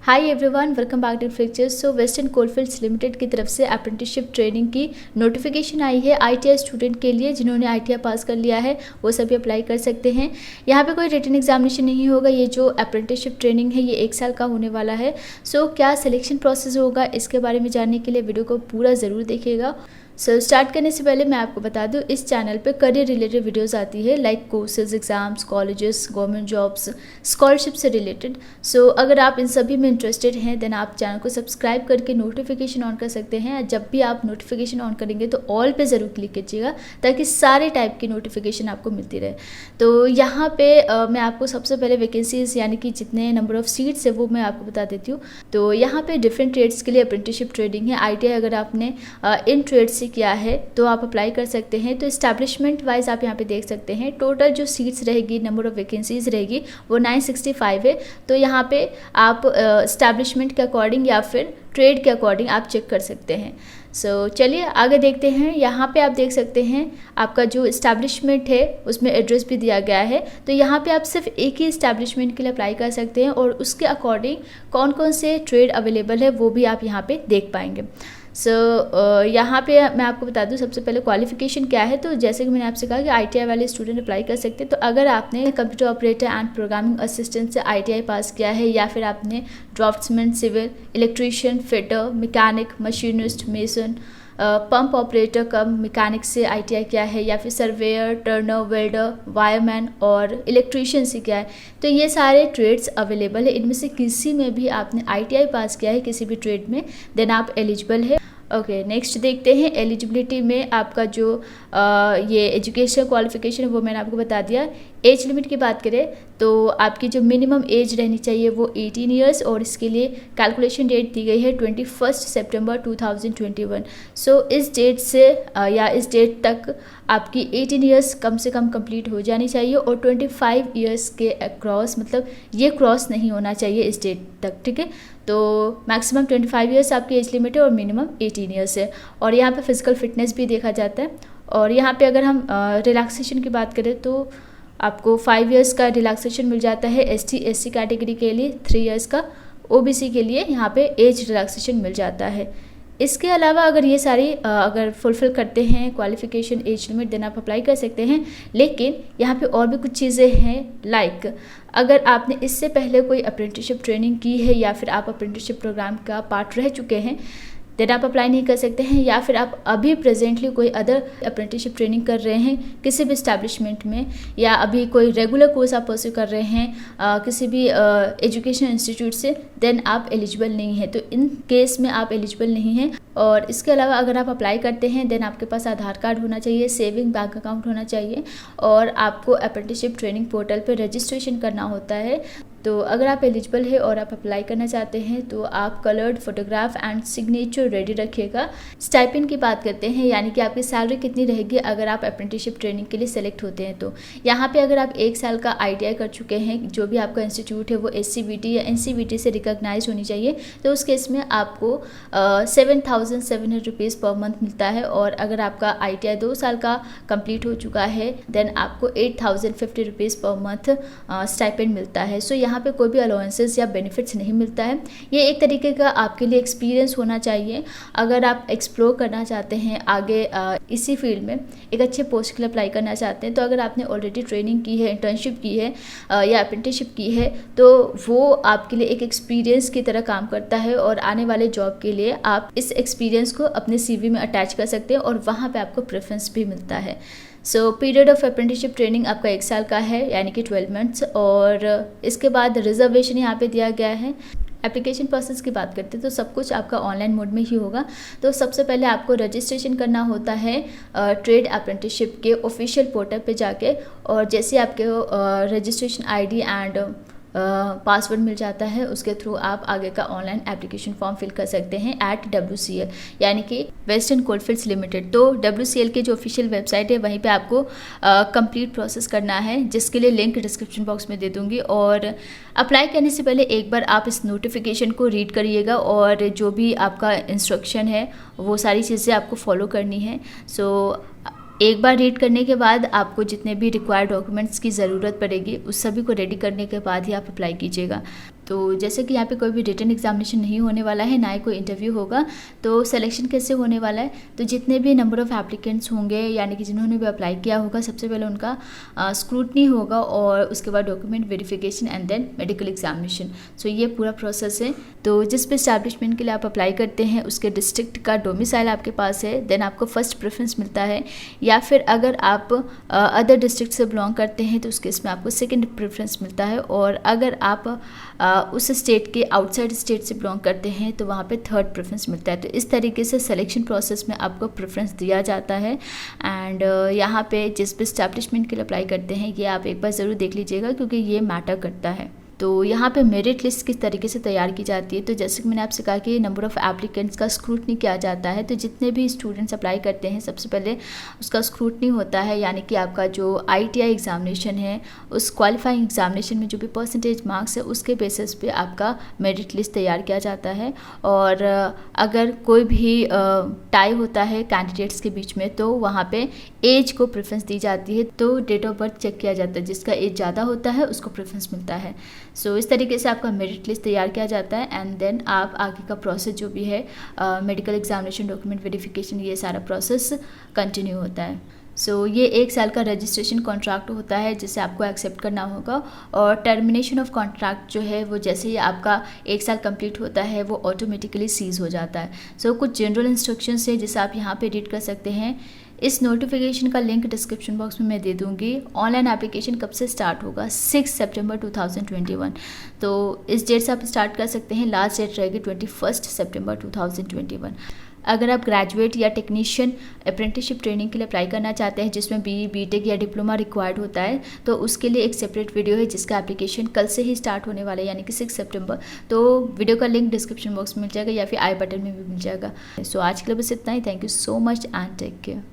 Hi everyone, welcome back to Flectures. So Western Coalfields Limited की तरफ से apprenticeship training की नोटिफिकेशन आई है आईटीआई स्टूडेंट के लिए। जिन्होंने आईटीआई पास कर लिया है वो सभी अप्लाई कर सकते हैं। यहाँ पे कोई रिटन एग्जामिनेशन नहीं होगा। ये जो अप्रेंटिसशिप ट्रेनिंग है ये 1 साल का होने वाला है। सो क्या सिलेक्शन प्रोसेस होगा इसके बारे में जानने के लिए वीडियो को पूरा ज़रूर देखिएगा। स्टार्ट करने से पहले मैं आपको बता दूं, इस चैनल पे करियर रिलेटेड वीडियोस आती है like courses, exams, colleges, government jobs, scholarship से रिलेटेड। अगर आप इन सभी में इंटरेस्टेड हैं देन आप चैनल को सब्सक्राइब करके नोटिफिकेशन ऑन कर सकते हैं। जब भी आप नोटिफिकेशन ऑन करेंगे तो ऑल पे ज़रूर क्लिक कीजिएगा ताकि सारे टाइप की नोटिफिकेशन आपको मिलती रहे। तो यहाँ पे मैं आपको सबसे पहले वैकेंसीज यानी कि जितने नंबर ऑफ सीट्स है वो मैं आपको बता देती हूँ। तो यहाँ पे डिफरेंट ट्रेड्स के लिए अप्रेंटिसशिप ट्रेनिंग है। आईटीआई अगर आपने इन ट्रेड्स किया है तो आप अप्लाई कर सकते हैं। तो एस्टैब्लिशमेंट वाइज आप यहाँ पे देख सकते हैं टोटल जो सीट्स रहेगी, नंबर ऑफ वैकेंसीज रहेगी वो 965 है। तो यहाँ पे आप एस्टैब्लिशमेंट के अकॉर्डिंग या फिर ट्रेड के अकॉर्डिंग आप चेक कर सकते हैं। चलिए आगे देखते हैं। यहाँ पे आप देख सकते हैं आपका जो इस्टेब्लिशमेंट है उसमें एड्रेस भी दिया गया है। तो यहाँ पे आप सिर्फ एक ही इस्टेब्लिशमेंट के लिए अप्लाई कर सकते हैं और उसके अकॉर्डिंग कौन कौन से ट्रेड अवेलेबल है वो भी आप यहाँ पे देख पाएंगे। यहाँ पे मैं आपको बता दूँ सबसे पहले क्वालिफिकेशन क्या है। तो जैसे कि मैंने आपसे कहा कि आईटीआई वाले स्टूडेंट अप्लाई कर सकते हैं। तो अगर आपने computer operator and programming assistant से आईटीआई पास किया है या फिर आपने draughtsman, civil, electrician, fitter, mechanic, machinist, mason, pump operator cum mechanic से आईटीआई किया है या फिर सर्वेयर, टर्नर, वेल्डर, वायरमैन और इलेक्ट्रीशियन से किया है, तो ये सारे ट्रेड्स अवेलेबल है। इनमें से किसी में भी आपने आईटीआई पास किया है किसी भी ट्रेड में देन आप एलिजिबल है। ओके, नेक्स्ट देखते हैं एलिजिबिलिटी में आपका जो ये एजुकेशन क्वालिफिकेशन है वो मैंने आपको बता दिया। एज लिमिट की बात करें तो आपकी जो मिनिमम एज रहनी चाहिए वो 18 ईयर्स और इसके लिए कैलकुलेशन डेट दी गई है 21 सितंबर 2021। इस डेट से या इस डेट तक आपकी 18 ईयर्स कम से कम कंप्लीट हो जानी चाहिए और 25 ईयर्स के अक्रॉस, मतलब ये क्रॉस नहीं होना चाहिए इस डेट तक, ठीक है। तो मैक्सिमम 25 ईयर्स आपकी एज लिमिट है और मिनिमम 18 ईयर्स है। और यहाँ पे फिजिकल फिटनेस भी देखा जाता है। और यहाँ पे अगर हम रिलैक्सेशन की बात करें तो आपको 5 ईयर्स का रिलैक्सेशन मिल जाता है एसटी एससी कैटेगरी के लिए, 3 ईयर्स का ओबीसी के लिए यहाँ पे एज रिलैक्सेशन मिल जाता है। इसके अलावा अगर ये सारी अगर फुलफिल करते हैं क्वालिफिकेशन, एज लिमिट देन आप अप्लाई कर सकते हैं। लेकिन यहाँ पे और भी कुछ चीज़ें हैं लाइक अगर आपने इससे पहले कोई अप्रेंटिसशिप ट्रेनिंग की है या फिर आप अप्रेंटिसशिप प्रोग्राम का पार्ट रह चुके हैं देन आप अप्लाई नहीं कर सकते हैं। या फिर आप अभी प्रेजेंटली कोई अदर अप्रेंटिसशिप ट्रेनिंग कर रहे हैं किसी भी एस्टैब्लिशमेंट में या अभी कोई रेगुलर कोर्स आप परस्यू कर रहे हैं किसी भी एजुकेशन इंस्टीट्यूट से देन आप एलिजिबल नहीं है। तो इन केस में आप एलिजिबल नहीं हैं। और इसके अलावा अगर आप अप्लाई करते हैं देन आपके पास आधार कार्ड होना चाहिए, सेविंग बैंक अकाउंट होना चाहिए और आपको अप्रेंटिसशिप ट्रेनिंग पोर्टल पर रजिस्ट्रेशन करना होता है। तो अगर आप एलिजिबल है और आप अप्लाई करना चाहते हैं तो आप coloured photograph and signature ready रखिएगा। स्टाइपेंड की बात करते हैं यानी कि आपकी सैलरी कितनी रहेगी अगर आप अप्रेंटिसशिप ट्रेनिंग के लिए सेलेक्ट होते हैं। तो यहाँ पे अगर आप 1 साल का आईटीआई कर चुके हैं, जो भी आपका इंस्टीट्यूट है वो एससीबीटी या एनसीबीटी से रिकॉग्नाइज होनी चाहिए, तो उस केस में आपको 7,700 रुपीज़ पर मंथ मिलता है। और अगर आपका आईटीआई 2 साल का कंप्लीट हो चुका है देन आपको 8,050 रुपीज़ पर मंथ स्टाइपेंड मिलता है। यहाँ पे कोई भी अलाउंसेस या बेनिफिट्स नहीं मिलता है। ये एक तरीके का आपके लिए एक्सपीरियंस होना चाहिए अगर आप एक्सप्लोर करना चाहते हैं आगे इसी फील्ड में एक अच्छे पोस्ट के लिए अप्लाई करना चाहते हैं। तो अगर आपने ऑलरेडी ट्रेनिंग की है, इंटर्नशिप की है या अप्रेंटिसशिप की है तो वो आपके लिए एक एक्सपीरियंस की तरह काम करता है और आने वाले जॉब के लिए आप इस एक्सपीरियंस को अपने सीवी में अटैच कर सकते हैं और वहाँ पर आपको प्रेफरेंस भी मिलता है। पीरियड ऑफ अप्रेंटिसशिप ट्रेनिंग आपका 1 साल का है यानी कि 12 मंथ्स। और इसके बाद रिजर्वेशन यहाँ पे दिया गया है। एप्लीकेशन प्रोसेस की बात करते हैं तो सब कुछ आपका ऑनलाइन मोड में ही होगा। तो सबसे पहले आपको रजिस्ट्रेशन करना होता है ट्रेड अप्रेंटिसशिप के ऑफिशियल पोर्टल पे जाके और जैसे आपके रजिस्ट्रेशन आईडी एंड पासवर्ड मिल जाता है उसके थ्रू आप आगे का ऑनलाइन एप्लीकेशन फॉर्म फिल कर सकते हैं एट WCL यानी कि वेस्टर्न कोलफील्ड्स लिमिटेड। तो WCL की जो ऑफिशियल वेबसाइट है वहीं पे आपको कंप्लीट प्रोसेस करना है, जिसके लिए लिंक डिस्क्रिप्शन बॉक्स में दे दूंगी। और अप्लाई करने से पहले एक बार आप इस नोटिफिकेशन को रीड करिएगा और जो भी आपका इंस्ट्रक्शन है वो सारी चीज़ें आपको फॉलो करनी है। एक बार रीड करने के बाद आपको जितने भी रिक्वायर्ड डॉक्यूमेंट्स की ज़रूरत पड़ेगी उस सभी को रेडी करने के बाद ही आप अप्लाई कीजिएगा। तो जैसे कि यहाँ पे कोई भी रिटन एग्जामिनेशन नहीं होने वाला है, ना ही कोई इंटरव्यू होगा। तो सिलेक्शन कैसे होने वाला है, तो जितने भी नंबर ऑफ़ एप्लीकेंट्स होंगे, यानी कि जिन्होंने भी अप्लाई किया होगा, सबसे पहले उनका स्क्रूटनी होगा और उसके बाद document verification and then medical examination. So ये पूरा प्रोसेस है। तो जिस भी एस्टैब्लिशमेंट के लिए आप अप्लाई करते हैं उसके डिस्ट्रिक्ट का डोमिसाइल आपके पास है, देन आपको फर्स्ट प्रेफरेंस मिलता है। या फिर अगर आप अदर डिस्ट्रिक्ट से बिलोंग करते हैं तो उस केस में आपको सेकेंड प्रेफरेंस मिलता है। और अगर आप उस स्टेट के आउटसाइड स्टेट से बिलोंग करते हैं तो वहाँ पे थर्ड प्रेफरेंस मिलता है। तो इस तरीके से सिलेक्शन प्रोसेस में आपको प्रेफरेंस दिया जाता है। एंड यहाँ पे जिस भी एस्टैब्लिशमेंट के लिए अप्लाई करते हैं ये आप एक बार ज़रूर देख लीजिएगा, क्योंकि ये मैटर करता है। तो यहाँ पे मेरिट लिस्ट किस तरीके से तैयार की जाती है, तो जैसे कि मैंने आपसे कहा कि नंबर ऑफ़ एप्लीकेंट्स का स्क्रूटनी किया जाता है। तो जितने भी स्टूडेंट्स अप्लाई करते हैं सबसे पहले उसका स्क्रूटनी होता है, यानी कि आपका जो ITI एग्ज़ामिनेशन है उस क्वालिफाइंग एग्ज़ामिनेशन में जो भी परसेंटेज मार्क्स है उसके बेसिस पे आपका मेरिट लिस्ट तैयार किया जाता है। और अगर कोई भी टाई होता है कैंडिडेट्स के बीच में तो वहाँ पे एज को प्रेफरेंस दी जाती है। तो डेट ऑफ बर्थ चेक किया जाता है, जिसका एज ज़्यादा होता है उसको प्रेफरेंस मिलता है। सो इस तरीके से आपका मेरिट लिस्ट तैयार किया जाता है। एंड देन आप आगे का प्रोसेस जो भी है मेडिकल एग्जामिनेशन, डॉक्यूमेंट वेरिफिकेशन, ये सारा प्रोसेस कंटिन्यू होता है। सो ये 1 साल का रजिस्ट्रेशन कॉन्ट्रैक्ट होता है जिसे आपको एक्सेप्ट करना होगा। और टर्मिनेशन ऑफ कॉन्ट्रैक्ट जो है वो जैसे ही आपका 1 साल कंप्लीट होता है वो ऑटोमेटिकली सीज हो जाता है। सो कुछ जनरल इंस्ट्रक्शंस है जिसे आप यहाँ पे रीड कर सकते हैं। इस नोटिफिकेशन का लिंक डिस्क्रिप्शन बॉक्स में मैं दे दूँगी। ऑनलाइन एप्लीकेशन कब से स्टार्ट होगा, 6 सितंबर 2021। तो इस डेट से आप स्टार्ट कर सकते हैं। लास्ट डेट रहेगी 21 सितंबर 2021। अगर आप ग्रेजुएट या टेक्नीशियन अप्रेंटिसशिप ट्रेनिंग के लिए अप्लाई करना चाहते हैं जिसमें BE, BTech या डिप्लोमा रिक्वायर्ड होता है, तो उसके लिए एक सेपरेट वीडियो है जिसका एप्लीकेशन कल से ही स्टार्ट होने वाला है, यानी कि 6 सितंबर। तो वीडियो का लिंक डिस्क्रिप्शन बॉक्स में मिल जाएगा या फिर आई बटन में भी मिल जाएगा। सो आज के लिए बस इतना ही। Thank you so much and take care.